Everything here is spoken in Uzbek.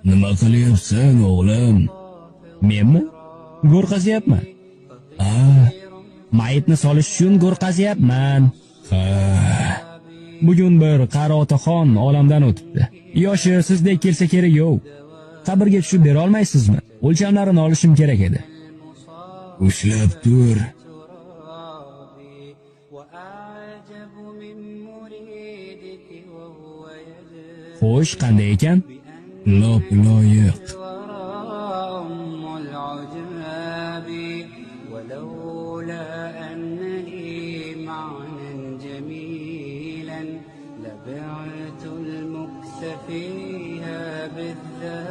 Nima qilyapsan, o'g'lim? Menmi? Go'r qazyapman. Mayitni solish uchun go'r qazyapman. Ha, Bugun bir qari otaxon olamdan o'tibdi. Yoshi sizdek kelsa kerak yo'q. Qabrga tushib bera olmaysizmi? O'lchamlarini olishim kerak edi. ushlab tur. Xo'sh, qanday ekan? Lop loyiq. ولولا أنني معنى جميلا لبعت المكس فيها بالذات